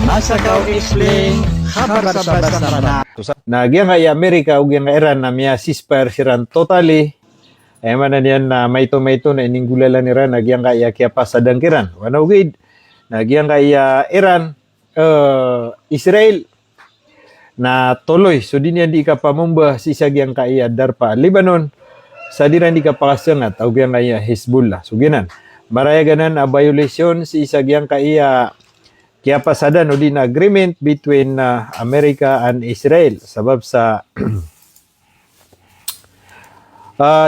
Masakaw explain, habar-sabas na na. Nagyang ay Amerika ug yang Iran na miya ceasefire siran totally. Ay man niyan na mayto na ininggulala ni Iran nagyang kaya kaya pa sa dangkiran. Wano gid nagyang kaya Iran Israel na tuloy so din yan di ka pamumba si sagyang kaya darpa Lebanon sa diran di ka pakasangat ug yang kaya Hezbollah. So ginan maraya ganan a violation si sagyang kaya kaya pasadan o din agreement between America and Israel sabab sa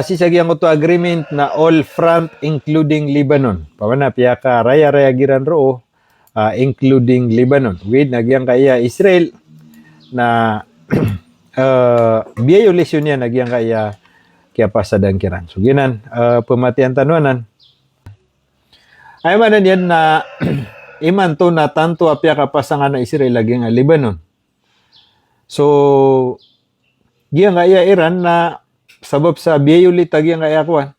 si sagyang to agreement na all front including Lebanon. Pawana piya ka raya giran ro including Lebanon. With nagyang kaya Israel na violation niya nagyang kaya pasadan kiran. So ginan pematian tanuanan. Ay man yan na iman to na tanto apya kapasangan na Israel lagi nga Lebanon. So, giyang kaya Iran na sabab sa biyulit giyang kaya kuan.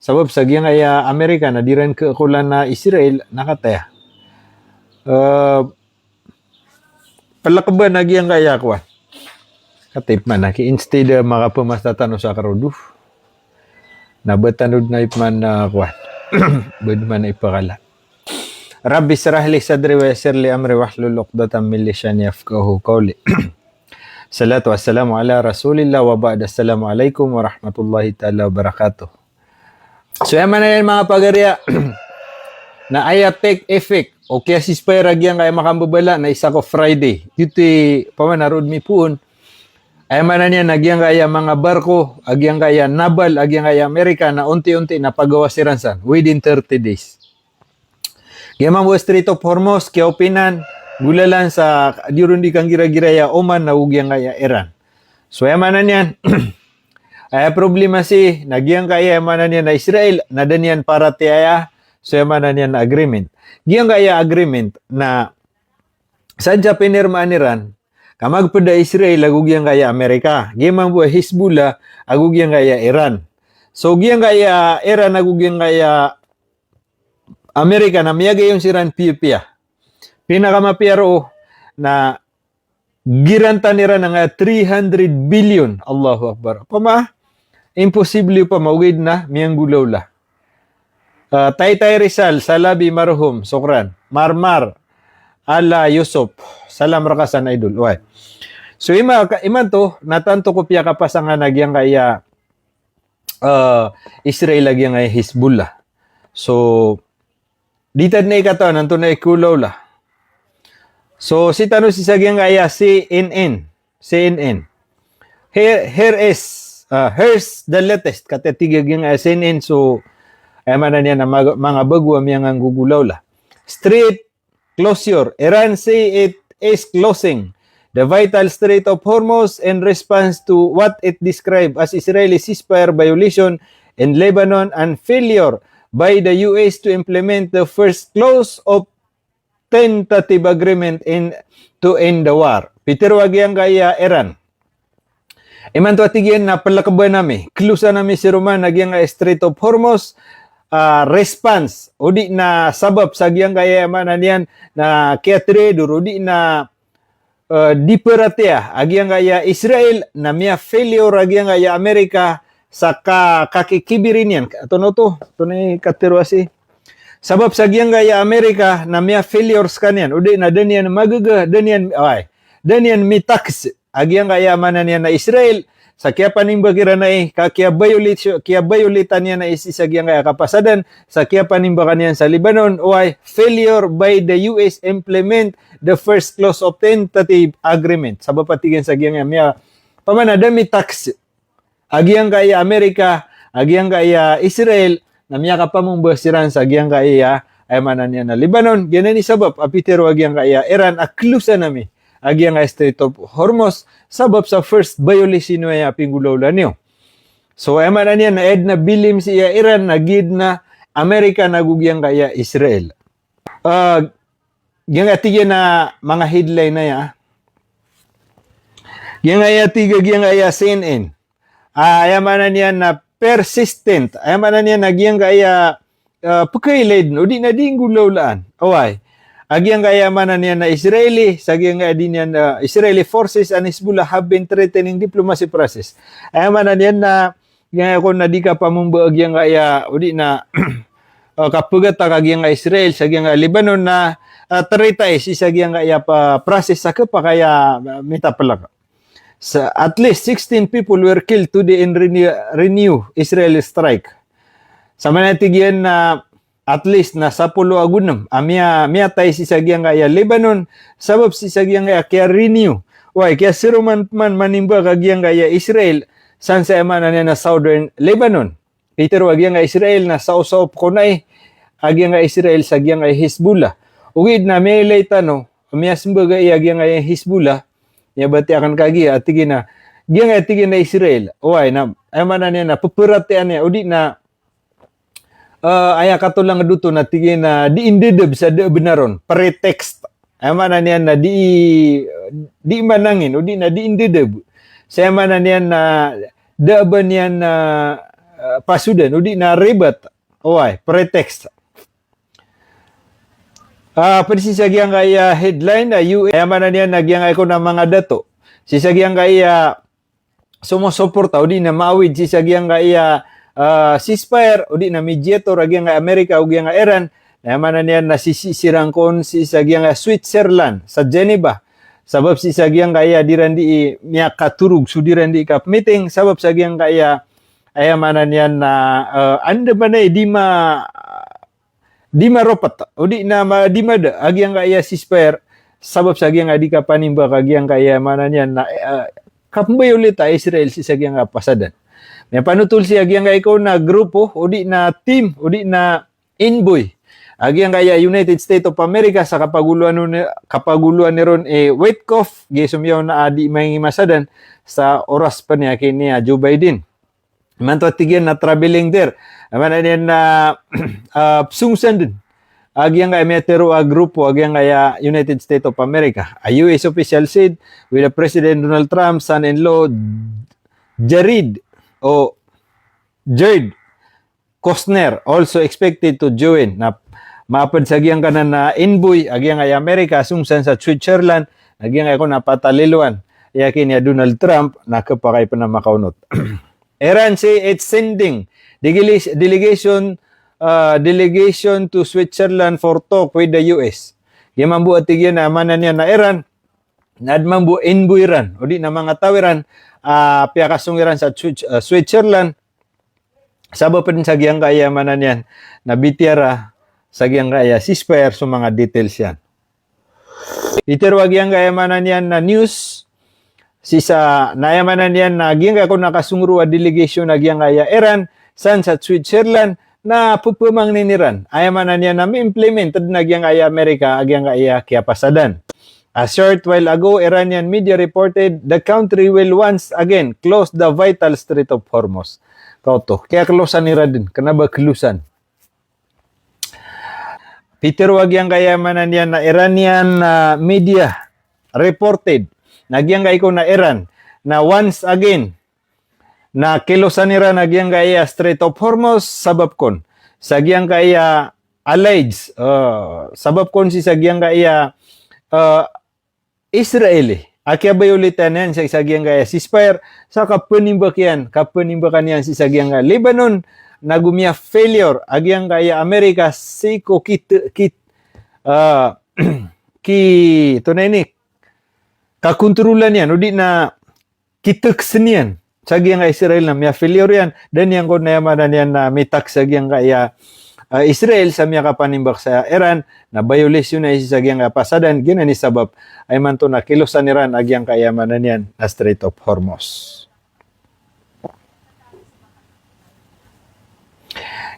Sabab sa giyang kaya Amerika na diran kakulan na Israel nakataya. Palakaban na giyang kaya kuan. Katip man na instead makapamastatan sa karuduf. Nabatanod na ipman na kuan. Bud man ipakala. Rabbi syrah li sadri wa yassir li amri wahlul 'uqdatam min lisani yafqahu qawli. Salatu wassalamu ala Rasulillah wa ba'd. Assalamualaikum warahmatullahi taala wabarakatuh. So yaman na yan mga pagarya na aya take effect o kaya ceasefire agyan kaya makambabala na isa ko Friday. Dito paman narod mi puon. Ayaman na niya nagyang kaya mga barko, agyang kaya naval, agyang kaya Amerika na unti-unti na pagawa si Ransan within 30 days. Giyamang mo Strait of Hormuz, kaya opinan, gulalan sa diurundi kang gira-gira ya Oman na ugyang kaya Iran. So yaman na niyan, ay problema si, nagyang kaya yaman na niyan na Israel, na danyan para tiyaya, so yaman na niyan na agreement. Giyang kaya agreement na sadya pinirmaan Iran, kamagpada Israel, agugyang kaya Amerika. Giyamang buhay Hezbollah, agugyang kaya Iran. So giyang kaya Iran, agugyang kaya Amerika na miyagay yung siran piya. Pinakamapiyaro na giranta nira ng 300 billion. Allahu Akbar. Pama, imposible pa mawid na miyang gulaw la. Taytay Rizal, Salabi Marhum, Sokran, Marmar, Ala Yusuf, Salam Rakasan Idol. Uy. So iman to, natanto ko piya kapasangan nagyang kaya Israel nagyang kaya Hezbollah. So, ditad na ikato, nanto na ikulaw la. So, si tanong si sagyang kaya CNN. Here's the latest. Katatigag yung CNN. So, ay man na niya na mga bagwam yung ang gugulaw la. Strait closure. Iran say it is closing the vital Strait of Hormuz in response to what it described as Israeli ceasefire violation in Lebanon and failure by the US to implement the first clause of tentative agreement to end the war. Peter wagyang kaya Iran. Iman to atigyan na palakaban nami. Klusa nami si Roman nagyang Strait of Hormuz response. O di na sabab sa gyang kaya manan yan na kaya o di na diperatia agyang kaya Israel na miya failure agyang kaya Amerika sa kakikibirin yan. Ito na katirwasi. Sabab sa giyang gaya Amerika na miya failures kanyan. O di na danyan magaga, danyan mitax. Agyang gaya manan yan na Israel. Sa kaya panimbagira na kaya violate niya na isa giyang gaya kapasadan. Sa kaya panimbagan yan sa Lebanon. Failure by the US implement the first clause of tentative agreement. Sabab patigan sa giyang gaya miya pamanada mitax. Agyang kaya Amerika, agyang kaya Israel, na miya kapamumbusiran sa agyang kaya ay manan niya na Lebanon. Ganyan ni sabab, apitero agyang kaya Iran, aklusa nami, agyang kaya Strait of Hormuz, sabab sa first violation niya pinggulaw niyo. So ay manan niya na edna bilim siya Iran, nagid na Amerika, nagugyang kaya Israel. Gyang atigyan na mga headline na ya. Gyang kaya tigag gyang kaya CNN. Ayamanan niya na persistent. Ayamanan niya nagyang kaya pagkailid no di na ding gulawlaan. Away. Agyang kayamanan niya na Israeli, sagyang din yan Israeli forces and Hezbollah have been threatening diplomacy process. Ayamanan yan na yang ako na di ka pamumba agyang kaya udi na kapugat kagyang Israel sagyang Lebanon na teritay si sagyang kaya pa process sa pa kaya mita pala. At least 16 people were killed today in renew Israel strike. Sa manatigyan na at least na 10 agunam amia tay si sagyang kaya Lebanon sabab si sagyang kaya renew why kaya siro man manimba kagyang kaya Israel san sa ema na southern Lebanon pero agyang Israel na sausaw kunay agyang Israel sagyang kaya Hezbollah ugid na may laytano amia simbaga agyang kaya Hezbollah ya bati akan kagi atigi na gyang na Israel why na ema na pupuratian niya udi na aya katulang duto na tingin na diindedeb sa benaron pretext ay mana niyan na di manangin o di na diindedeb sa mana niyan na daban niyan na pasudan o di na ribat oy pretext persisagyang kaya headline na US ay mana niyan nagyang ako na mga dato sisagyang kaya sumusuporta o di na maawid sisagyang kaya ceasefire o di na mediator agyang nga Amerika o nga Iran naman niyan na sisirangkon si sagyang Switzerland sa Geneva sabab si sagyang kaya diran di niya katurug sudiran di kap meeting sabab sagyang kaya ayamanan niyan na anda ba na di maropat o di na di mada agyang kaya ceasefire sabab sagyang di ka panimba agyang kaya manan niyan na kapmay ulit Israel si sagyang pasadan. May panutul siya agyang ikaw na grupo o di na team o di na envoy agyang kaya United States of America sa kapaguluan ni ron Witkoff gisumyaw na adi may masadan sa oras pa niya kini Joe Biden manto tigyan na traveling there man yan na sungsan din agyang kaya metero grupo agyang kaya United States of America a US official said with President Donald Trump son-in-law Jared Kushner also expected to join na mapad sa agyang kanan na envoy agyang ay Amerika sungsan sa Switzerland agyang ay ko napataliluan yakin ya Donald Trump nakapakay pa na makaunot. Iran say it's sending delegation to Switzerland for talk with the US. Yamambu atigyan na manan niya na Iran nadmambu envoy ran o di na mga tawiran piyakasungiran sa Switzerland sabab pa din sa giyang kaya manan yan na bitiara sa giyang kaya ceasefire sa mga details yan. Iterwag yang kaya manan yan na news sisa nayamanan yan na giyang kaya kung nakasungro a delegation na giyang kaya Iran san sa Switzerland na pupumang niniran ayamanan yan na mi-implemented na giyang kaya Amerika agyang kaya kaya pasadan. A short while ago, Iranian media reported the country will once again close the vital Strait of Hormuz. Kauto, kaya klosan nira din, kanaba klusan. Peter wagyang kaya manan yan na Iranian media reported, nagyang kaya ko na Iran, na once again, na kilosan nira nagyang kaya Strait of Hormuz, sabab kon. Sagyang kaya alleged, sabab kon si sagyang kaya Israeli. Akia bayulitan yan sa isagyang kaya ceasefire sa kapanimbakan yan sa isagyang kaya Lebanon nagumya failure agyang kaya Amerika siko tunay ni kakontrolan yan o di na kituksen yan sagyang kaya Israel na miya failure yan dan yang ko na yamanan yan na mitak sagyang kaya Israel sa miya kapanimbak sa Iran na violation na isagyang pasadan ginani sabab ay manto na kilosan Iran agyang kayamanan yan na Strait of Hormuz.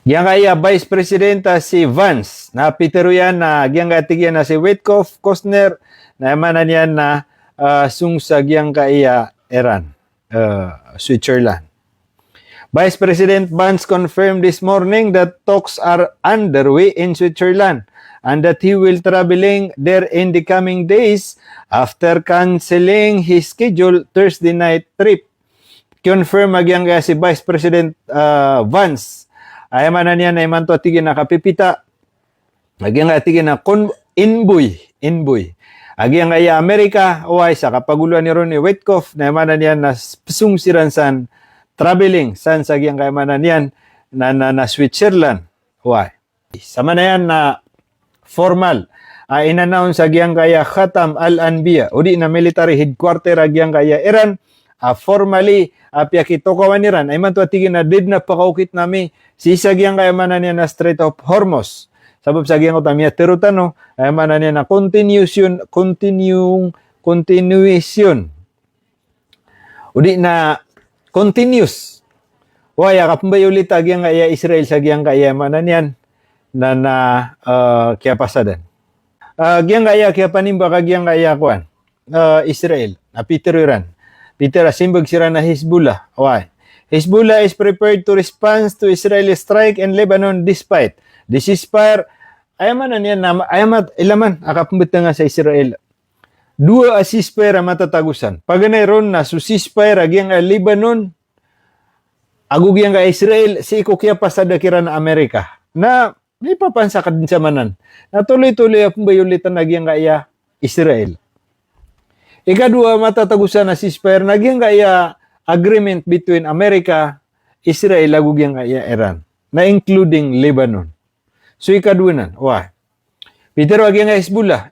Gyang kaya Vice Presidenta si Vance na pitero yan na gyang katigyan na si Witkoff Kushner na yamanan yan na sungsagyang kaya Iran, Switzerland. Vice President Vance confirmed this morning that talks are underway in Switzerland and that he will traveling there in the coming days after canceling his scheduled Thursday night trip. Confirm agyang si Vice President Vance. Ay manan yan ay manto atigin na kapipita. Agyang atigin na Inboy. Agi ang kaya Amerika, uay, sa kapaguluan ni Ronnie Witkoff, na manan yan na sungsiran san traveling, san sa giyang kaya manan yan na Switzerland, uay. Sama na yan na formal, in-announce sa giyang kaya Khatam al-Anbiya, o di na military headquarter agiyang kaya Iran, formally, piyakitokawan ni Iran, ay man tuwa tigin na did na pakaukit nami, sisa giyang kaya manan yan na Strait of Hormuz. Sabab sa giyang utamiya terutano, ay manan yan na continuation. O di na continuous. Waya kapambay ulit agiyang kaya Israel sa giyang kaya manan yan na kaya pasadan. Giyang kaya panimba kagiyang kaya kuan Israel, Peter Iran. Peter simbag sira na Hezbollah. Why? Hezbollah is prepared to respond to Israeli strike in Lebanon despite the ceasefire. Ayaman na niyan na ayamat ilaman akapambit nga sa Israel. Dua ceasefire matatagusan. Paganay ron na su ceasefire agyang Lebanon agugyang ka Israel si ikukya pasada kira na Amerika. Na may papansa ka din sa manan. Na tuloy-tuloy ang bayulitan agyang kaya Israel. Ikadua matatagusan na ceasefire nagyang kaya agreement between America, Israel, agugyang kaya Iran. Na including Lebanon. So ikadunan, wah. Peter wag nga Hezbollah.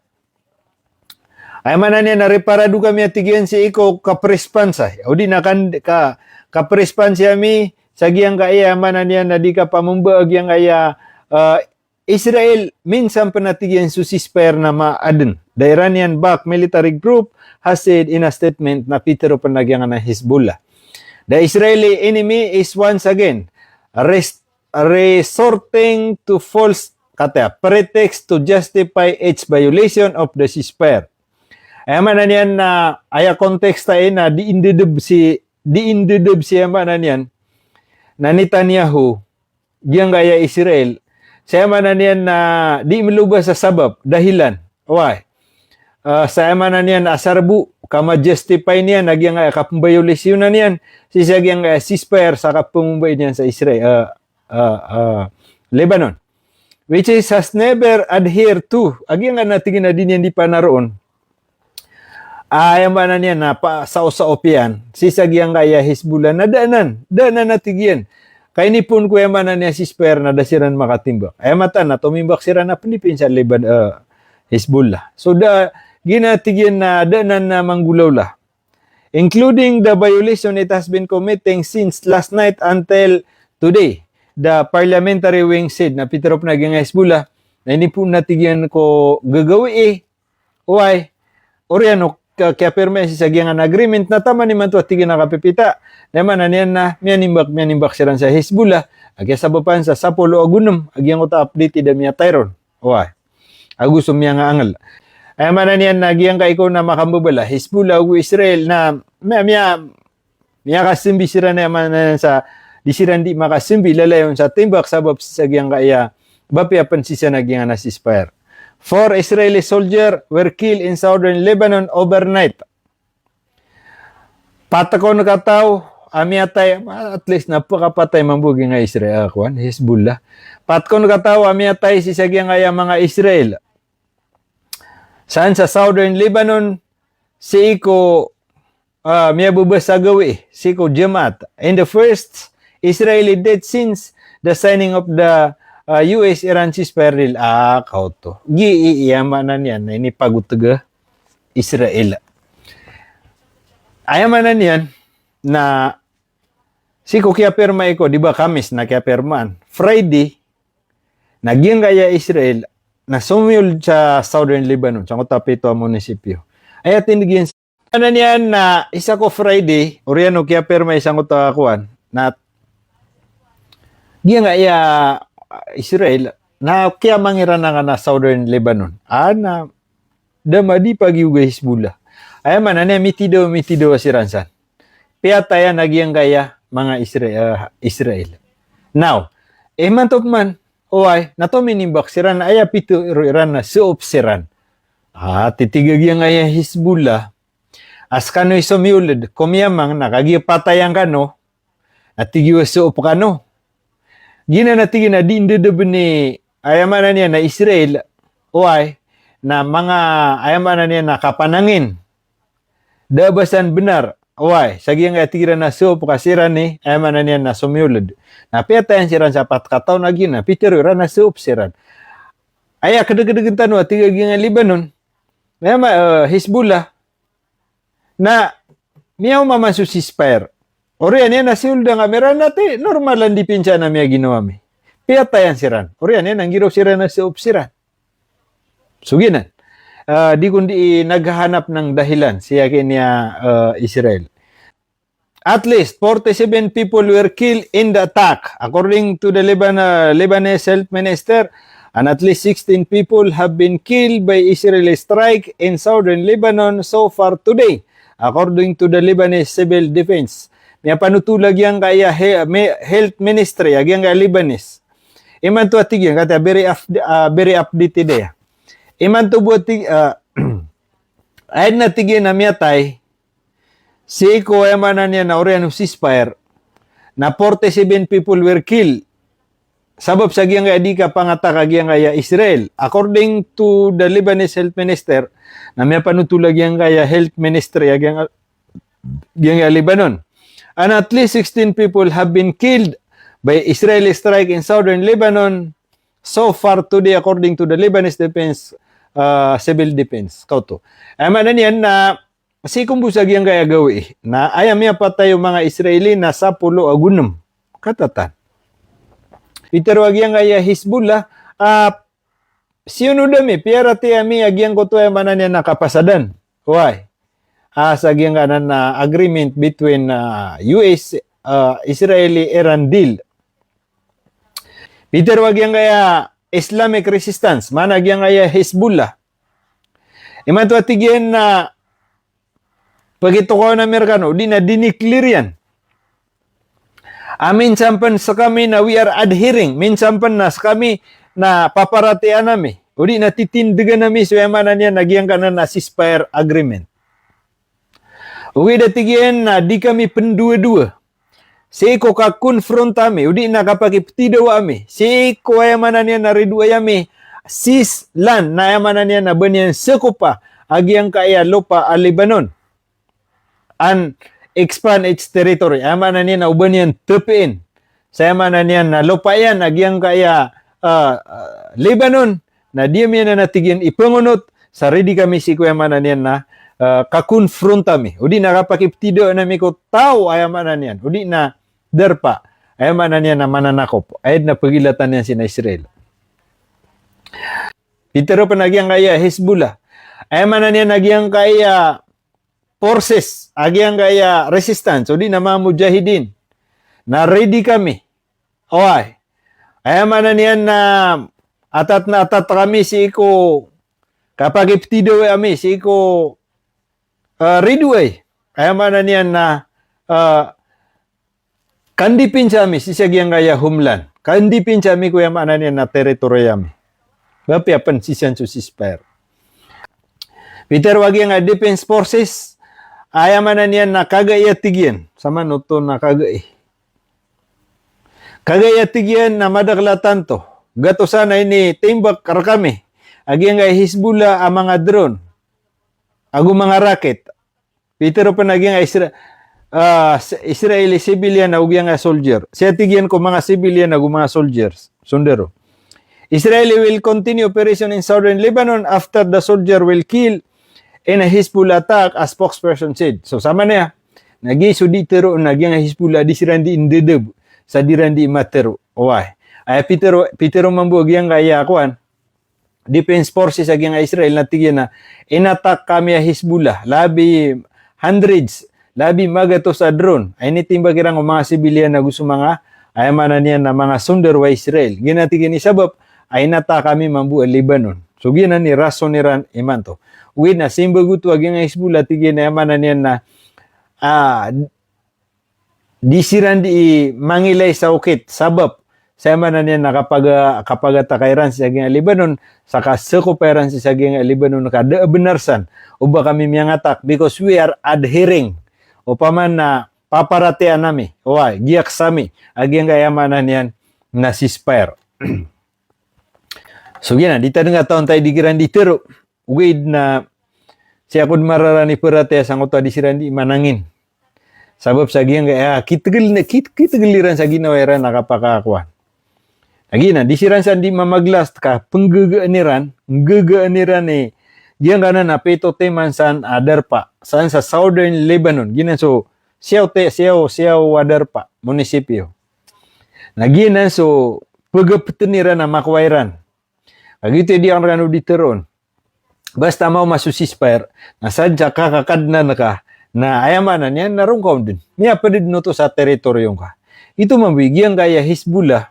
Ay manan niya na reparado kami atigyan si iko kaprespansa. O di na ka kaprespansa mi sa giyang kaya manan niya na di ka pamumbaag yang kaya Israel minsan panatigyan su ceasefire na maaden. The Iranian-backed military group has said in a statement na Peter panagyan na Hezbollah. The Israeli enemy is once again resorting to false pretext to justify its violation of the ceasefire. Ay manan yan na aya context tayo na diindedeb si manan yan na Netanyahu giyang gaya Israel sa manan yan na di milubas sa sabab dahilan. Why? Sa manan yan asarbu kama justify niya nagyang kapambayolisyon na niyan si sagyang ceasefire sa kapamumbay niyan sa Israel. Lebanon, which has never adhered to. Agi nga natingin na din yan di pa naroon. Ayaw ba na niya na sa opian, sisagyang kaya Hezbollah na danan natigyan. Kaya nipon ko yaman na niya si Spare na dasiran makatimbak. Ayaw mata na tumimbak sira na Pilipin sa Hezbollah. So ginatigyan na danan na manggulaw la. Including the violation it has been committing since last night until today. The parliamentary wing said na Peter of naging Hezbollah na hindi po natigyan ko gagawi Why? Oriano kaya perme si sagyangan agreement na tama ni man to tigyan na kapipita. Naman na niyan na mianimbak silang sa Hezbollah. Agya sabapan sa Sapolo Agunum. Agyang ko ta update da miya Tyron. Why? Agusum miya nga angal. Ay man na niyan na agyang ka ikaw na makambabala. Hezbollah o Israel na miya kasimbi sira na yaman na sa di siran di makasimbi lalayon sa timbak sabab sa gyang kaya bapiapan siya nagyang na ceasefire. 4 Israeli soldiers were killed in southern Lebanon overnight. Patakon nakataw, amiatay at least napakapatay mambugi nga Israel kwan Hezbollah. Patakon nakataw amiatay si sagyang kaya mga Israel. Saan sa southern Lebanon si iko miyabubas sa gawi si iko Jamaat. In the first Israeli death since the signing of the US-Iran ceasefire deal. Kauto. Giiyamanan yan na inipagutaga Israel. Ayamanan yan na si kaya perma iko, di ba kamis na kaya permaan. Friday, nagyang kaya Israel na sumiyol sa southern Lebanon, sa Kotapito munisipyo. Ay atinigyan sa yan na isa ko Friday, oriano kaya perma isang kutakuan, na nga Israel na kaya mangira na nga na southern Lebanon. Na damadi pagiuga Hezbollah. Ay man na mitido asiransan. Piyataya nagyang kaya mga Israel. Now, man top man oay nato minimbak siran aya pito Iran na suop siran. Titigag yang aya Hezbollah. As kano'y sumiulid, kumiyamang nakagipatayan kano, at tigiwa suop kano. Gina natigin na di indedeb ni ayaman niya na Israel oay na mga ayaman niya na kapanangin. Dabasan benar. Why? Sagyang atira na so kasiran ni ayaman niya na sumulod. Na piyatayan siran sa patkataw na gina. Peter ura na so siran. Aya kadagadagan tanwa tiga gyang Lebanon. Hezbollah na miyaw mamansu ceasefire. Orian yan na siulda nga meron natin normal lang di pinsa na miya ginawa mi. Piyatayan siran. Orian yan ang giraw siran na siup siran. Suginan. Di kundi naghahanap ng dahilan siya kanya Israel. At least 47 people were killed in the attack according to the Lebanese Health Minister, and at least 16 people have been killed by Israeli strike in southern Lebanon so far today according to the Lebanese Civil Defense. May panutulag yang kaya Health Ministry yang kaya Lebanese. Iman to atigyan kata very updated ya. Iman to buat ayat na tigyan na miyatay si ko emanan niya na orian ceasefire na 47 people were killed sabab sa giyang kaya di ka pangataka giyang kaya Israel. According to the Lebanese Health Minister na may panutulag yang kaya Health Ministry giyang kaya Lebanon. And at least 16 people have been killed by Israeli strike in southern Lebanon so far today according to the Lebanese Defense Civil Defense. Kauto. Amanan yan na si kumbusag yang kaya gawi na ayam ya patay yung mga Israeli na sa pulo agunum. Katatan. Peter wag yang kaya Hezbollah siunudami piarati ami agyang ko to manan yan nakapasadan. Why? Sa agyang kanan na agreement between US Israeli-Iran deal. Peter wag yang kaya Islamic resistance, manag yang kaya Hezbollah. Iman to atigyan na pagito ko na Amerikano, di na diniklir yan. Amin sampan sa kami na we are adhering, min sampan na sa kami na paparatian nami. O di na titindigan nami so yamanan yan, nagyang kanan na ceasefire agreement. Uwi datigyan na di kami pendua-dua. Si ko ka-confront kami, udi na kapag-iptidaw kami. Si ko ayamanan niya na ridwa yami, sis land na ayamanan niya na banyan sekupa, agyang kaya lupa a Lebanon. And expand its territory. Ayamanan niya na uban yan tepiin. Sa ayamanan niya na lupa yan, agyang kaya Lebanon, na di yan na natigyan ipangunot, sa ready kami si ko ayamanan niya na ka-confront kami. Udi na kapag-iptidaw nami ko tao ayamanan yan. Udi na derpa, ayamanan niya na mananakop. Ayad na pagilatan niya sina Israel. Pitero pa nagyang kaya Hezbollah. Ayamanan niya nagyang kaya forces, agyang kaya resistance. O di na mga mujahidin. Na ready kami. Oy. Ayamanan niya na atat kami si iko kapag iptido kami si iko ready. Ayamanan niya na kandipin kami si sagyang kaya homeland. Kandipin kami kuya manan yan na teritoryo kami. Bapi apan si siyan ceasefire. Peter wag yang defense forces ayamanan yan na kagayatigyan. Sama nuto na kagayatigyan na madaglatan to. Gato sana ini timbak kar kami. Agyang kay Hezbollah ang mga drone. Agu mga rocket. Peter pa nagyang Israeli civilian na ugyang soldier. Siya tigyan ko mga civilian na mga soldiers. Sundero. Israeli will continue operation in southern Lebanon after the soldier will kill in a Hezbollah attack, as spokesperson said. So sama na nagiso di tero nagyang Hezbollah di sirandi indedeb sa dirandi matero. Why? Ay Peter mambuog yang kaya kuan defense forces agyang Israel na tigyan na inatak kami a Hezbollah labi hundreds labi magato sa drone. Ay nitimba kirang mga sibilyan na gusto mga ayamanan niya na mga sunder wa Israel. Ginatigin ni sabab ay nata kami mambu Lebanon. So gina ni rason ni ran imanto. Uwi na simbagutu agyang Hezbollah tigin na ayamanan niya na disiran di mangilay sa ukit sabab sa ayamanan niya na kapag atakairan sa agyang Lebanon saka sekuperan sa agyang Lebanon kada benarsan uba kami miyang atak because we are adhering o paman na paparatian nami, oy, giyak sami, agyang kayamanan yan na ceasefire. So gina, dita nga taon tayo digiran di tero. ugid na siya kud mararani perate sang uta disiran di manangin. Sabab sa giyang kitagiliran sa ginawaran nakapakakuan. Lagi na, disiran sa di mamaglas ka penggegeaniran giyang kanan na peto teman san Adarpa, saan sa Southern Lebanon. Ginan so, siyaw Adarpa, munisipyo. Naginan so, pagapeteniran na makwairan. Agito di ang rano diteron. Basta mau masusispire, na sadya kakakadnan ka, na ayamanan yan, narungkaw din. Miya pa din no to sa teritoryong ka. Ito mabigyan kaya Hezbollah,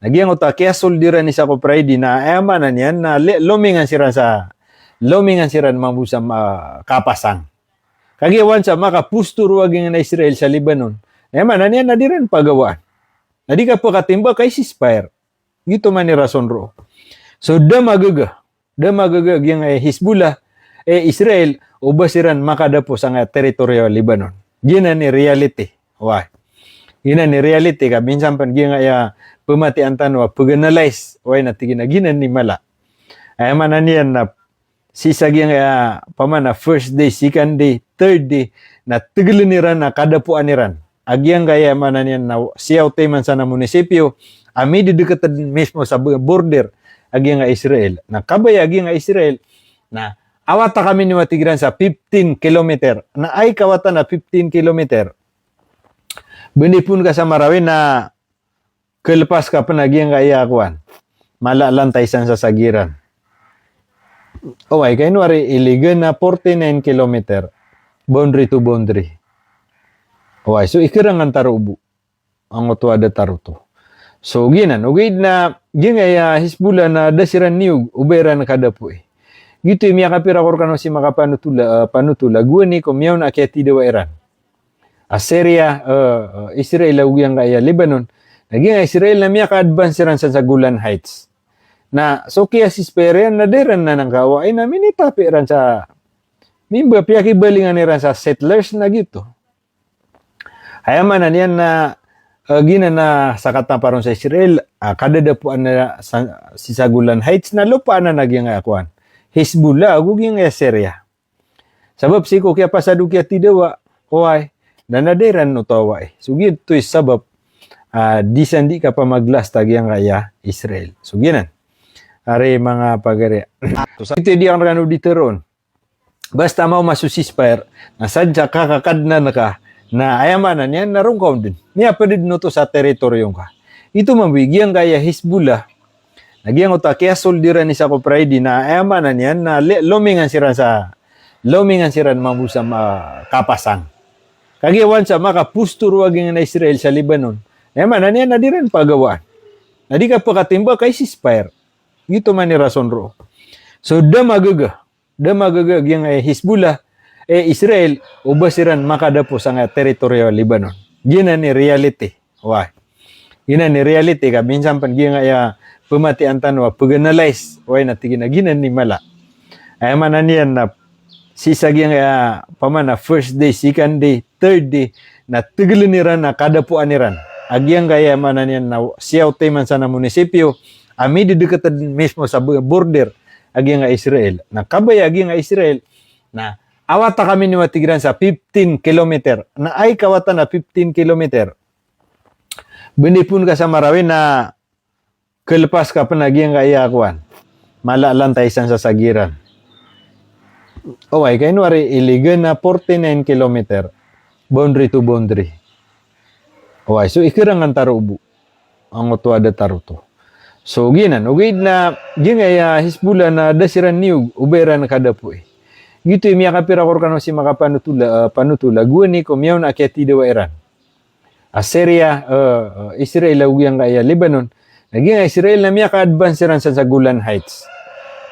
nagyang uta kaya soldiran ni sa Kopraydi na ayamanan yan, na lomingan siran mabusam kapasang. Kagiyawan sa makapusturo aging na Israel sa Lebanon, ayamanan yan, nadiran pagawaan. Nadi ka pa katimba kay ceasefire. Gito man ni rason ro. So, damagaga yung Hezbollah, Israel, ubasiran makadapo sa nga teritoryo Lebanon. Gina ni reality. Why? Gina ni reality ka. Minsan pan gina pematian tanwa, pag-analyze. Why na gina ni mala. Ay manan yan na sisa gina pamana first day, second day, third day, na tigiliniran na kadapuan niran. Agyang gaya manan yan na siyaw teman sa na munisipyo, ami didekatan mismo sa border agyang nga Israel. Na kabay agyang nga Israel na awata kami ni matigran sa 15 kilometer. Na ay kawata na 15 kilometer. Benipun ka sa marawin na kelepas ka panagyang nga iyakuan. Malalantay san sa sagiran. Okay, kaya nuwari iligan na 49 kilometer. Boundary to boundary. Okay, so ikirangan tarubo. Ang otuada taruto. So, ginan. Ugid na, gingay Hezbollah na dasiran niyog, uberan kadapo eh. Gito yung miya kapira korkano si panutula. Guwan ni kumiyaw na kaya tidawa Iran. Assyria, Israel, ugyang kaya Lebanon. Naging Israel na miya ka-advance ran sa Golan Heights. Na, so kaya si Sperian na deran na ng kawa, ay namin itapi ran sa, mimba, piyakibalingan ni ran sa settlers na gito. Hayamanan yan na gina na sa kataparon sa Israel, kadadapuan na si Sagulan Heights na lupa na nagyang akuan. Hezbollah, guging Syria. Sabab siko kaya pasado kaya tidawa, oay, nanaderan no tawa eh. Sugid to is sabab, disandi ka pa maglas tagyang kaya Israel. Suginan. Are mga pagari. Ito di ang rano diteron. Basta mau masusispire, na sadya kakakadnan ka, na ayamanan yan, narungkaw din. Niya pa din no to sa teritoryong ka. Ito mabigyan kaya Hezbollah, nagyang uta kaya soldiran ni sa Kopraydi na ayamanan yan, na lomingan siran mabusam kapasang. Kagiyawan sa makapusturo aging na Israel sa Lebanon, ayamanan yan, nadiran pagawaan. Nadi ka pa katimba kay ceasefire. Ito man ni rason ro. So, damagaga yung Hezbollah, Israel, ubasiran makadapo sa nga teritoryo Lebanon. Gina ni reality. Why? Gina ni reality ka. Minsan pan gina pematian tanwa, pag-analyze. Why na gina ni mala. Ay manan yan na sisa gina pamana first day, second day, third day, na tigiliniran na kadapuan niran. Agyang kaya manan yan na siyaw teman sa na munisipyo, ami didekatan mismo sa border agyang nga Israel. Na kabay agyang nga Israel na awata kami ni matigran sa 15 kilometer. Na ay kawata na 15 kilometer. Benipun ka sa marawin na kelepas ka panagyang kaiyakuan. Malalantay san sa sagiran. Okay, kaya nuwari iligan na 49 kilometer. Boundary to boundary. Okay, so ikirangan tarubo. Ang otuada taruto. So, ginan. Ugid na gingay Hezbollah na dasiran niyog, uberan kadapo eh. Gito yung miya kapira korkano si panutula. Guwan ni kumiyaw na kaya tidawa Iran. Assyria, Israel, ugyang kaya Lebanon. Naging Israel na miya ka-advance ran sa Golan Heights.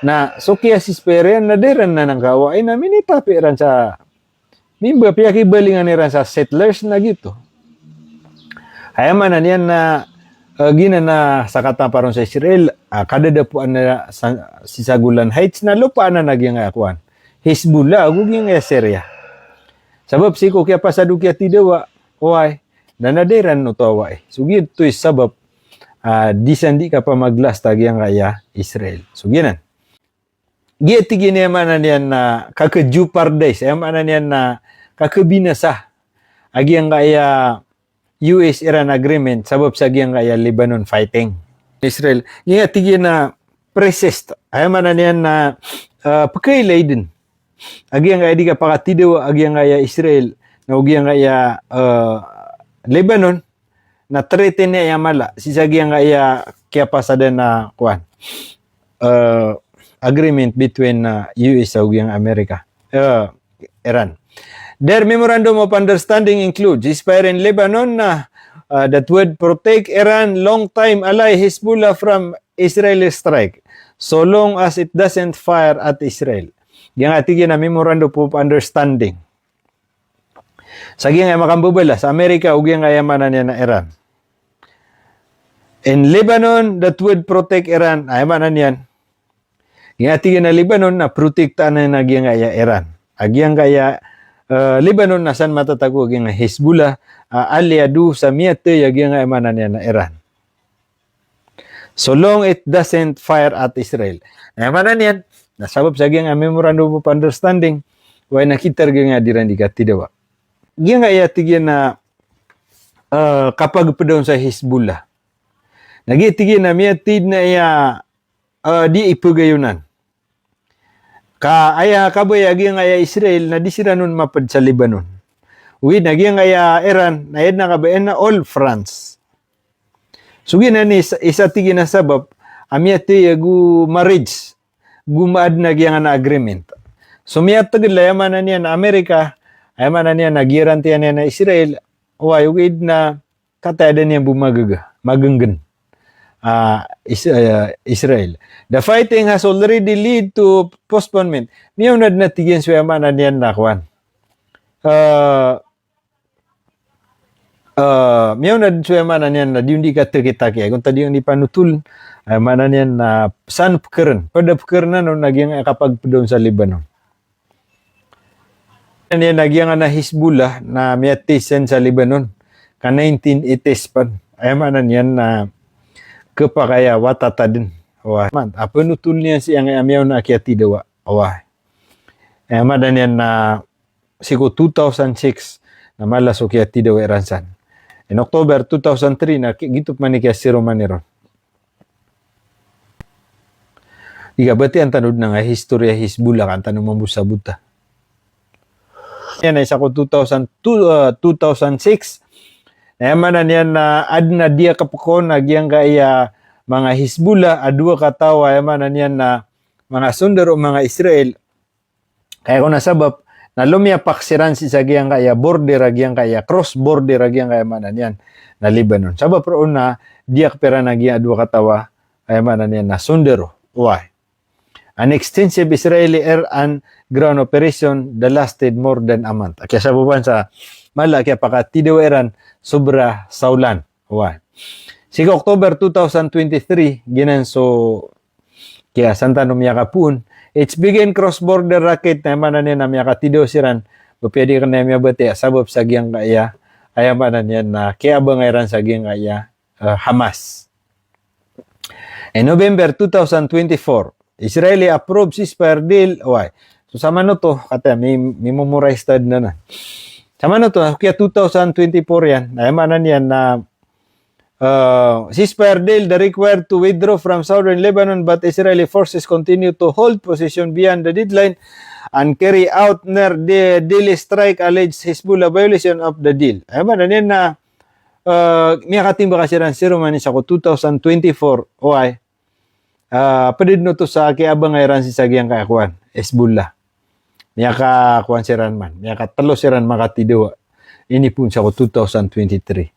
Na, so kaya si Sperian na deran na ng kawa, ay namin itapi ran sa, mimba, piyakibalingan ni ran sa settlers na gito. Hayamanan yan na, gina na sa kataparon sa Israel, kadadapuan na si Sagulan Heights na lupa na nagyang akuan. Hezbollah, guging Syria. Sabab siko kaya pasado kaya tidawa, oay, nanaderan no tawa eh. Sugid to is sabab, disandi ka pa maglas tagyang kaya Israel. Suginan. Giyatigi niya manan yan na kaka-Jeopardize, manan yan na kakabinasa. Agiyang kaya US-Iran agreement, sabab sa agiyang kaya Lebanon fighting. Israel, giyatigi na presist, manan yan na pagkailay din. Agiyang kaya di ka pakatidaw, agiyang kaya Israel, na agiyang kaya Lebanon, na threaten niya mala, sisagiyang kaya pasada na kuan. Agreement between US ug America, Iran. Their memorandum of understanding includes ceasefire in Lebanon that would protect Iran long-time ally Hezbollah from Israeli strike so long as it doesn't fire at Israel. Yang atigin na memorandum of understanding. Sa giyang ay makambubala sa Amerika ug yang ayamanan niya na Iran. In Lebanon that would protect Iran, ayamanan yan. Gingati na Lebanon na protektahan na nagyang kaya Iran. Agyang kaya Lebanon na san matatago agyang Hezbollah aliado sa miyate agyang emanan niya na Iran. So long it doesn't fire at Israel. Emanan yan, nasabab sa agyang memorandum of understanding, way nakita nga diran di katidawa. Agyang kaya tigyan na kapag padawon sa Hezbollah, nagitigyan na miyatid na di ipugayunan. Aya kaboy agyang aya Israel na di sila nun mapad sa Lebanon. Uwi nagyang aya Iran na yun nakabayan na all France. So gina ni isa tigi na sabab amiyati gu marriage gumaad nagyang na agreement. So miyat tagil yaman na niya na Amerika ayaman na niya nagirantiyan niya na Israel uway uwid na katayda niya bumagaga magenggen. Israel. The fighting has already led to postponement. Miyunad na tigyan siya manan yan na kwan. Miyunad siya manan yan na di ka terkita-kaya. Kung tadi yung ipanutul, manan yan na san pekeren. Pada pekeren na nung nagyang kapag doon sa Lebanon. Yan nagyang na Hezbollah na miyatisan sa Lebanon. Ka 1980s pa. Ay manan yan na kepakaya watata din. Wah, man, apa nutul niya siyang amyaw na akyati dawa. Wah. Madan yan na sigo 2006 na malas o kyati dawa iransan. In October 2003 na gitup man ni kaya si Romanero. Ika bati ang tanod na nga historya Hezbollah kan tanong mabusabuta. Yan ay sa ko 2006 manan yan na adna dia kapakon nagyang kaya mga Hezbollah adua katawa manan yan na mga sundaro mga Israel kaya ko nasabab na lumiapak siran si sagyang kaya border agyang kaya cross border agyang kaya manan yan na Lebanon sabab pro na dia kapera nagyang adua katawa kaya manan yan na sundaro. Why? An extensive Israeli air and ground operation that lasted more than a month. Kaya sababan sa mala kaya pakatidaweran sobra saulan. Why? Siga October 2023 ginan so kaya santa no miyakapun it's begin cross-border racket na manan niya na miyakatidaw siran pwede ka na miyabati sabab sa giyang kaya ayamanan niya na kaya bangayran sa giyang kaya Hamas. In November 2024 Israeli approved ceasefire deal. Why? So sama no to kata may memorized na. Sama no to kaya 2024 yan. Ayamanan yan na ceasefire deal that required to withdraw from southern Lebanon but Israeli forces continue to hold position beyond the deadline and carry out near the daily strike alleged Hezbollah violation of the deal. Ayamanan yan na miyakatimba kasi rin si Romani sa 2024. Why? Padid no to sa kiabang ayran si sagyang kakuan Hezbollah. Miyaka kuan siran man. Miyaka talo siran makatidawa. Ini pun sa 2023.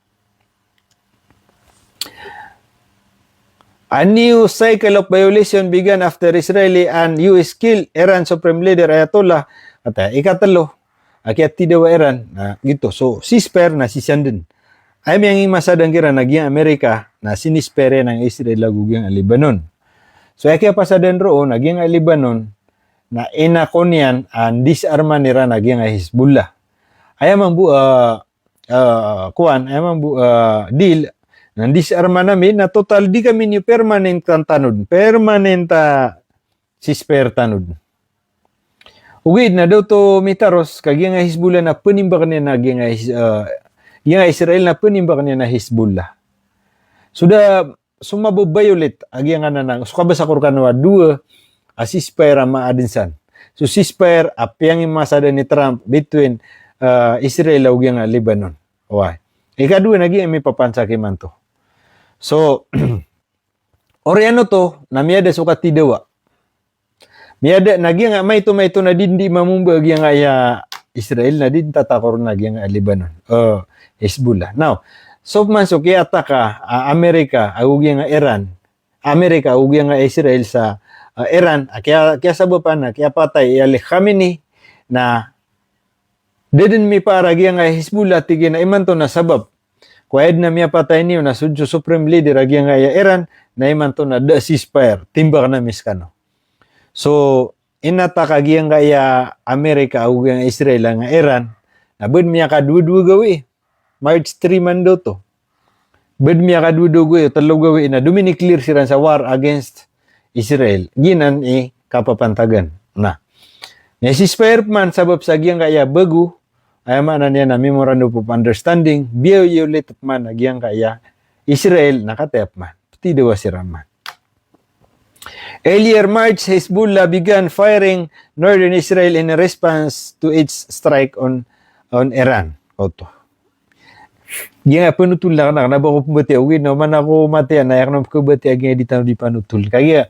A new cycle of violation began after Israeli and US killed Iran Supreme Leader Ayatollah. At ikatalo, akyat tidawa Iran. Gitu. So, ceasefire na si Sandin. Ay miyang masadang kira nagyang Amerika na sinispere ng Israel lagugyang Lebanon. So, kaya pa sa roon, naging ay Lebanon, na inakon yan, ang disarma nira naging ay Hezbollah. Ayamang deal, ng disarma namin, na total di kami ni permanent kantanod, permanent ceasefire tanod. Ugid na daw to mitaros kag nga Hezbollah na panimbak niya na nga Israel na panimbak niya na Hezbollah. Suda sumabo-violate agi nga nanang so kabasa ko kanwa dua ceasefire maadinsan. So ceasefire apyang masada ni Trump between Israel ug nga Lebanon. Why? Ikadua nagi mi papansa kay man to. So Oriano to namiyada suka tidawa. Miyada nagi nga may to na dindi mamumbag nga ya Israel na din tatakor nagi nga Lebanon. Hezbollah. Now, so man so kaya ataka Amerika ug nga Iran. Amerika ug nga Israel sa Iran kaya sabapan na kaya patay Ali Khamenei na didn't mi para nga Hezbollah tigi na iman to na sabab. Kuwaid na miya patay niyo na sudyo supreme leader agi nga ya Iran na iman to na the ceasefire timbak na miskano. So, inataka giyang kaya Amerika o giyang Israel nga Iran, na bud miya ka duwa gawi. March 3 man daw to. Bud miya ka duwa gawi, talo gawi na duminiklear sila sa war against Israel. Ginan kapapantagan na. Ceasefire man sabab sa giyang kaya bagu, ay man niya na memorandum of understanding, violate man na giyang kaya Israel nakatep man. Pati dawa si Raman. Earlier March, Hezbollah began firing northern Israel in response to its strike on Iran. Oto. Nga panutul na ba ko pumati ugin no man ako mati na yak no ko bati agi di tanu di panutul. Kaya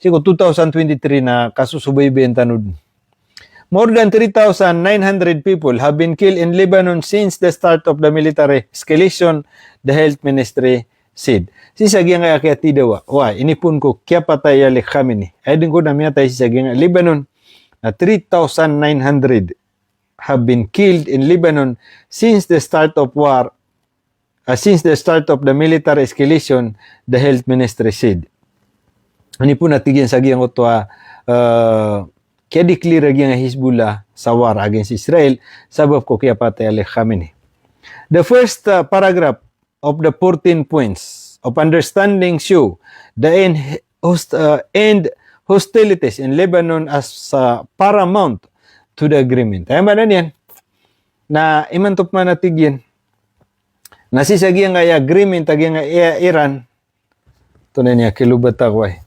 siko 2023 na kasusubay-bayan tanud. More than 3,900 people have been killed in Lebanon since the start of the military escalation, the health ministry said. Sisagi nga kaya tidawa. Inipun ko kaya patay Ali Khamenei. Ay din ko na miya tayo sisagi nga Lebanon na 3,900 have been killed in Lebanon since the start of war, since the start of the military escalation, the health ministry said. Inipun natigyan sagi ang ito kaya declare nga Hezbollah sa war against Israel sabab ko kaya patay Ali Khamenei. The first paragraph of the 14 points of understanding show the end hostilities in Lebanon as paramount to the agreement. Ay man yan na imantop man natigyan na sisagi nga agreement agi nga Iran to na niya kilubat akway.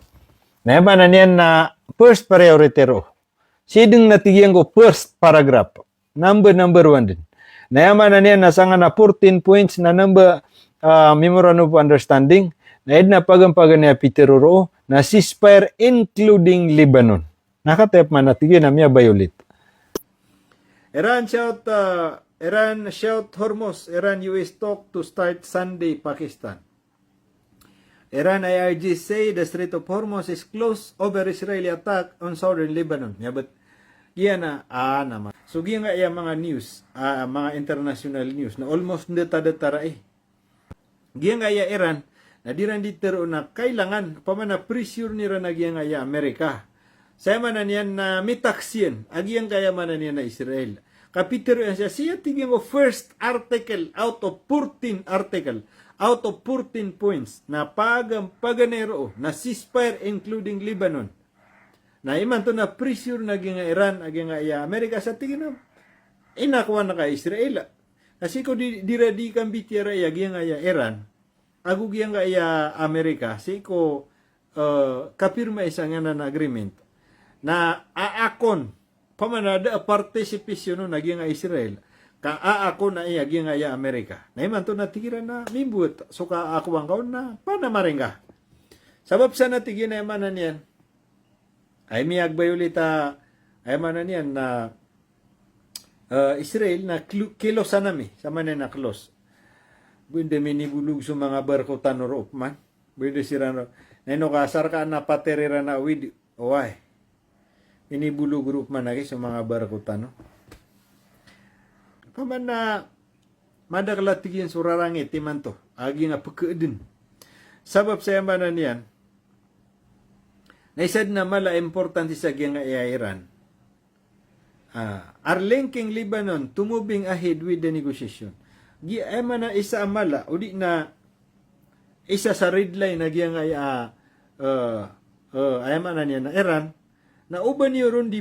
Na man yan na first priority ro. Siding natigyan ko first paragraph number 1 din. Na yaman na niya nasa nga na 14 points na number memorandum of understanding na edna pagampagan niya Peteroro na ceasefire including Lebanon. Nakatep man natigyan na miya violate. Iran shout Hormuz. Iran US talk to start Sunday Pakistan. Iran IRG say the Strait of Hormuz is closed over Israeli attack on southern Lebanon. Yeah, but yan na naman. So giyan nga mga news, mga international news na almost data Giyan nga Iran na diran ditero na kailangan pamana pressure nira na giyan nga Amerika. Sa man niyan na mitaksyen agiyan kaya man niyan na Israel. Kapitero siya tigyan ko first article out of 14 points na paganero na ceasefire including Lebanon. Na iman to na pressure na giyan nga Iran agiyan nga Amerika sa tigin na inakuha na ka Israel. Kasi ko di kan bitira giyan nga Iran agug yang nga Amerika si ko kapirma isa nga na agreement na aakon pamanada participation no naging nga Israel ka aakon na giyan nga Amerika na iman to natigiran na mimbut so ka ako ang kaon na panamaringa sabab sa natigin na iman niyan ay miyag bayulita ay man niyan na Israel na kilo sanami sa man na close. Bwende minibulog sa mga barko tanurop man. Bwende sira no. Neno kasar ka na paterera na wid. Oy. Minibulog group man lagi sa mga barko tano. Paman na madagla tigin surarangit timan to. Agi nga pagkaedin. Sabab sa yamanan yan. Naisad na mala importante sa nga Iran. Are linking Lebanon to moving ahead with the negotiation. Ema na isa amala o di na isa sa red line na giyang ema na niya na Iran na uban niyo ron di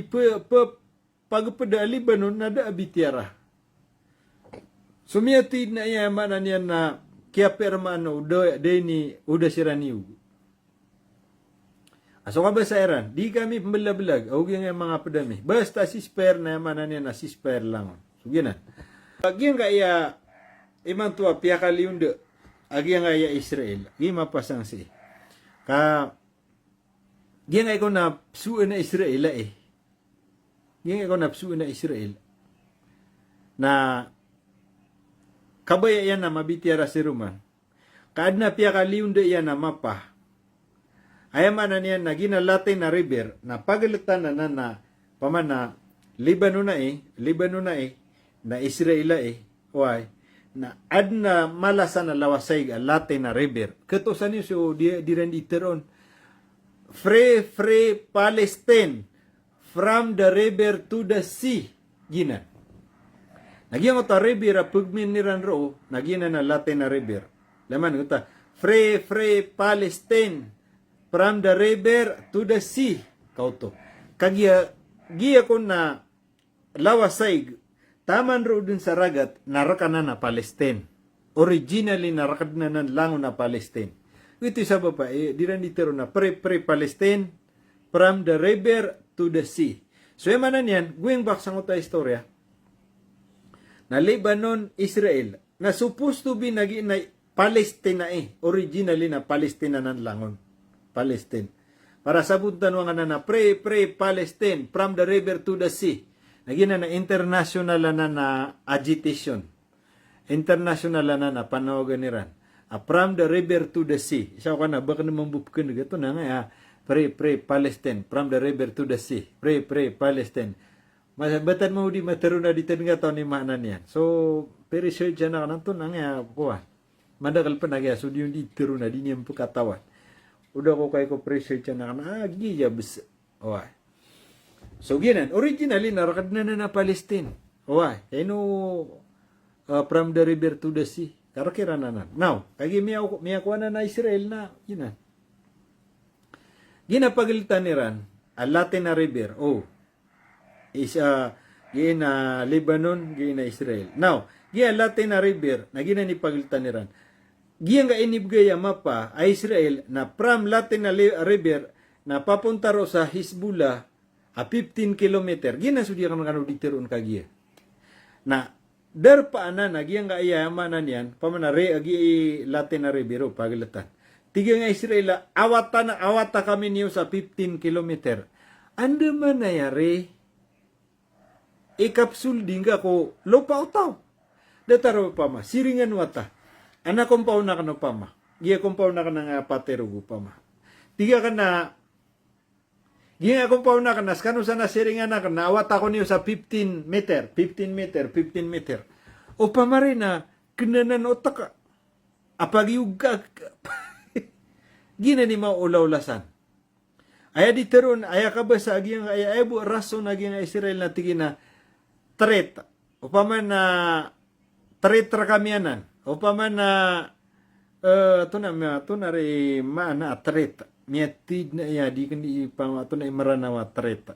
pagpada Libanon na da abitiara. Sumiyatid na iya manan yan na kaya permano ni uda siraniu. Aso ka ba sa Iran? Di kami pembelabelag. Huwag yung mga padami. Basta sisper na manan yan na sisper lang. So gina. Agiyan kaya imang tuwa piyakaliunda. Agiyan kaya Israel. Agiyan mapasang si. Giyan ay ko na psuan na Israel Giyan ay ko na psuan na Israel. Na kabaya yan na mabitiara si Roman. Kaad na piyakaliunda yan na mapa. Ayaman na niyan na ginalate na river na pagalitan na pamana Libanon na na Israel why na adna malasa na lawasay late na river kato sa niyo so di ren iteron free Palestine from the river to the sea gina nagyan ta river a pugmin ni ran ro nagyan na late na river laman uta free Palestine from the river to the sea kauto kagiya giya ko na lawasay taman ro dun sa ragat narakanan na Palestine. Originally narakanan na langon na Palestine. Ito sa baba diran ditero na pre-Palestine from the river to the sea. So yung manan yan, going back sa ngota istorya, na Lebanon, Israel, na supposed to be naging na Palestina originally na Palestina nan langon. Palestine. Para sabuntan nga na pre-Palestine from the river to the sea. Naging na international na agitation. International na panawagan niran. From the river to the sea. Isa ko na, baka naman bupkan na ito na nga, pre-Palestine, from the river to the sea. Pre-Palestine. Batan mo di mataro na dito nga ito ni maanan yan. So, per-research yan ako nang ito na nga, kuha. Madagal pa na kaya, so di yung ditiro na, di niya po katawan. Udah ko kayo ko pre-research yan na, giyabs. Okay. So, ginan, originally, narakad na Palestine. Okay. From the river to the sea. Karakira na. Now, kagi miyakuha na Israel na, ginan. Ginapagalitan ni Ran, alate na river, gina Lebanon, gina Israel. Now, alate na river, na gina ni pagalitan ni Ran. Giyang ka inibgaya mapa, ay Israel, na from Latin na river, na papunta ro sa Hezbollah, 15 kilometer. Gina sudya ka nang diteron kagiya. Na, darpa na, giyang ka ayamanan yan, pamanare, agi Latin na river, pagalatan. Tiga nga Israel, awata kami niyo sa 15 kilometer. Anda man nayari, ikapsul dingga ko, lupa utaw. Dataro pa ma, siringan wata. Anak kumpaw na ka no pa ma. Giya kumpaw na ka ng paterugo pa ma. Tiga ka na, giya kumpaw na ka na, skano sana siringan na ka na, awata ko niyo sa 15 meter. O pa ma rin na, kinanan otak ka. Apagiug ka. Gina ni maulaulasan. Aya diteron, aya kabasa, agiyang aya ebo rason agiyang Israel na tigin na tret. Upaman na tret rakamianan. Upaman na ito na rin maana tret. Miyatid na iya, di kandi ipang ito na imaranawa tret.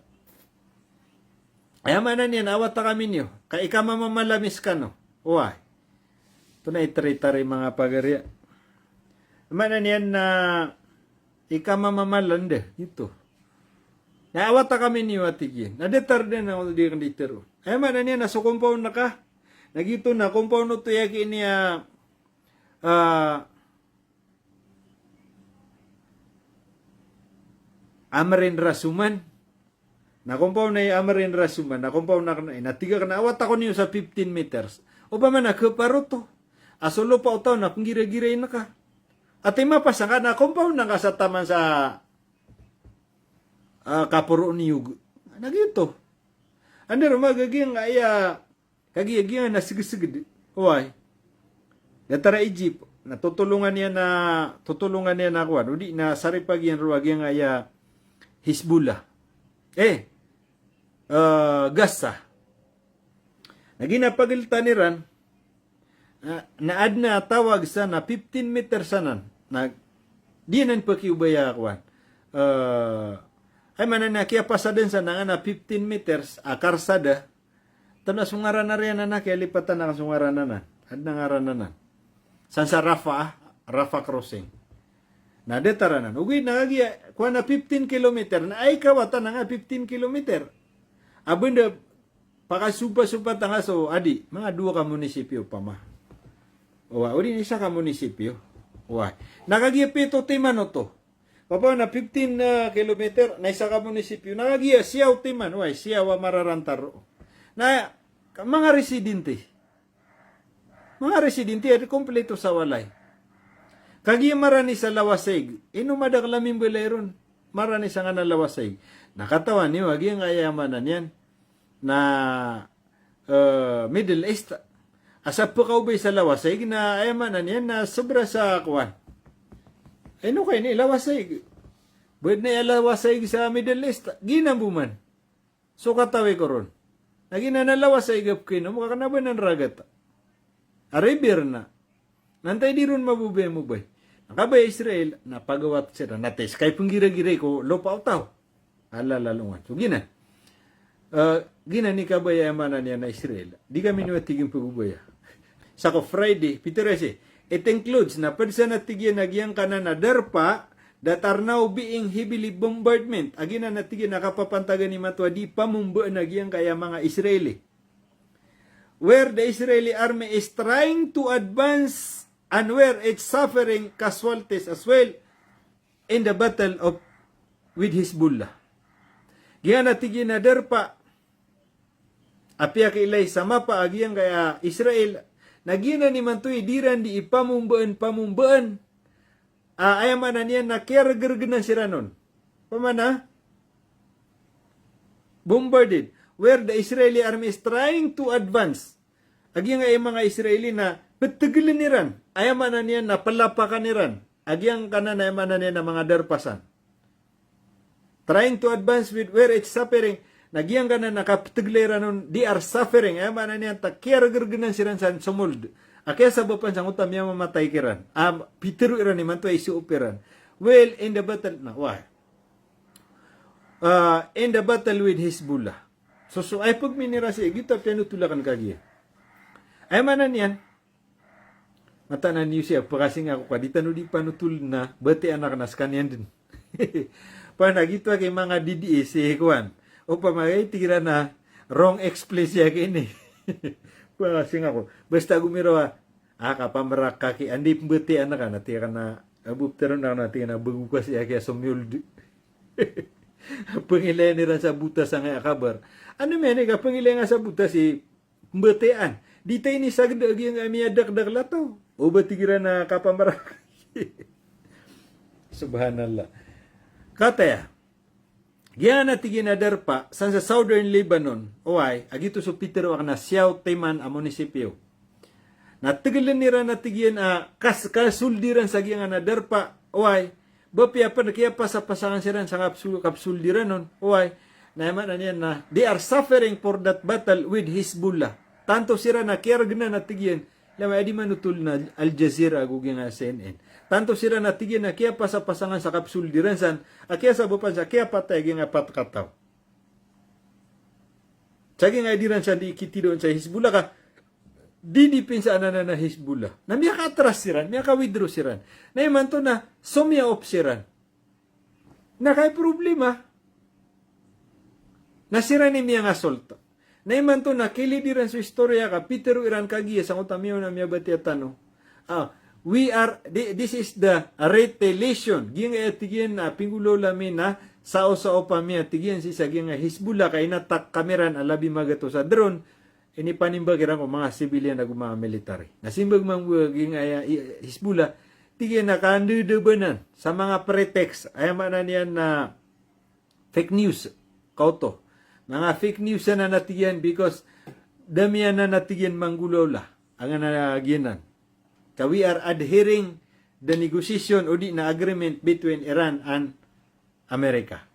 Aya manan yan, awat kami niyo. Kaya ikamamamalamis ka no. Uway. Ito na itretari mga pagarya. Manan yan na ikamamamalanda. Ito. Naawata kami ni Watigin. Nadetar din na di kang ditero. Ay manan yan, nasa compound na ka. Nagito na, compound no to yaki niya Amarin Rasuman. Na compound na yung Amarin Rasuman. Na compound na ka na. Natiga ka na, awat ako niyo sa 15 meters. O pa man, nakaparo to. Asolo pa utaw na, panggira-giray na ka. At mapasa ka na, compound na ka sa taman sa kapuro niyog. Nagyuto. Ano rin magaging aya, kagiyagyan na sigid-sigid. Uway. Datara Egypt, tutulungan niya na kuwan. Udi na saripag yan ruwag yung aya Hezbollah. Gaza. Naginapagilitan ni Ran, naad na tawag sa na 15 meters sanan. Di nan pakiubaya kuwan. Ay manan kaya pasaden sa na 15 meters karsada. Tanas sungaran na riyan na kaya lipatan na sungaran na. Ad nangaran na. San sa Rafa crossing. Na detaranan. Ugay nagagiya kuha na 15 kilometer na ay kawatan nga 15 kilometer. Abunda pakasupa-supa tanga so adi mga 2 ka munisipyo pa ma. Owa, uri ni isa ka munisipyo. Owa. Nagagiya pito timano to. Papa na 15 kilometer na isa ka munisipyo. Nagagiya siyaw timan. Owa, siyaw mararantaro. Na mga residente. Mga residente ay kompleto sa walay. Kagi marani sa lawasig, inumadak laming bulayron, marani sa nga na lawasig. Nakatawan niyo, agi ang ayamanan yan, na Middle East. Asap po kaubay sa lawasig, na ayamanan yan, na sobra sa kuwan. Ay no kayo ni lawasig. Buwid na lawasig sa Middle East, ginambuman. So katawi ko ron. Nagina na lawasig ap kino, mukha ka na ba ng ragat? Arabir na. Nantay di ron mabubay mo ba? Nakabay Israel, napagawat sila. Nates, kay panggira-giray ko, lopaw tao. Alalalungan. So, gina. Gina ni kabaya manan niya na Israel. Di kami niwatiging pagubaya. Sa ko Friday, Peterese, it includes na padsa natigyan nagyang kanan na darpa that are now being heavily bombardment. Agina natigyan nakapapantagan ni matwa di pamumbo nagyang kaya mga Israeli. Where the Israeli army is trying to advance and where it's suffering casualties as well in the battle with Hezbollah. Giyan natigyan na darpa apya kailay sa mapa agiyang kaya Israel nagyan na ni mantoy diran di ipamumbuan ayaman na niya na kergergenan sila nun. Pamana? Bombarded. Where the Israeli army is trying to advance. Agiyang ay mga Israeli na patagilan niran. Ayaman na niya na palapakan niran. Agiyang kanan ayaman na niya na mga darpasan. Trying to advance with where it's suffering. Nagyang kanan nakapatagilan nun. They are suffering. Ayaman na niya kergergenan siran sa sumuld. Kaya sa bapan sang utam niya mamatay kiran. Pitero iran ni manto ay isuupiran. Well, in the battle, in the battle with Hezbollah. So ay pagminira siya, gito pinutulakan kagi. Ay manan yan. Matanan niyo siya, pakasing ako ka, di tanu di panutul na, bati anak naskan yan din. Panagito kay mga DDS, kuan. O pamagay, tira na, wrong explain siya kini. Pakasing ako, basta gumiro kapamarak kaki, andi bati anak ka, nati ka na, abupteron na nati ka na, bagukas siya kaya sumyuld. Pangilay nila sa butas ang akabar. Ano mene ka pangilay nga sa butas si mbetean. Di tayo ni sagdag yung amia dakdak lato. O batigira na kapamarak. Subhanallah. Kataya. Giyan na tiginadar pa sa Southern Lebanon. Oay, agito so Pitero ang na Siyaw Teman a munisipyo. Natigilan nira natigyan kasuldiran sa giyan na darpa. Oay, bapya pa kaya sa pasangan siran sa kapsuldiran nun. Oy, naman na niyan na they are suffering for that battle with Hezbollah. Tanto sira na kergna na tigyan, lamay di manutul na Al Jazeera agugin nga CNN. Tanto sira na tigyan na kaya sa pasangan sa kapsuldiran san, kaya sa bupan sa kaya patay nga patkataw. Sagi nga diran sa di ikitidoon sa Hezbollah ka, di pinsa na Hezbollah. Na miya ka-atras siran, miya ka-withdraw siran. Na iman to na sumya op siran. Na kay problema. Nasira ni miya nga solta. Na iman to na kilidiran sa istorya ka, Peter Iran kagiya sa utamiyo na miya bati atano. This is the retaliation. Giyang tigyan na pingulo lamin na sao-sao pa miya tigyan si sa giyang Hezbollah kay natak kameran alabi magato sa drone. Ini panimbagiran ko mga civilian na mga military. Nasimbag mang waging Hezbollah, tigyan na kandudubanan sa mga pretext. Ayaman na niyan na fake news. Kauto. Mga fake news na natigyan because damiyan na natigyan manggulola. Ang nagiyanan. We are adhering the negotiation o di na agreement between Iran and America.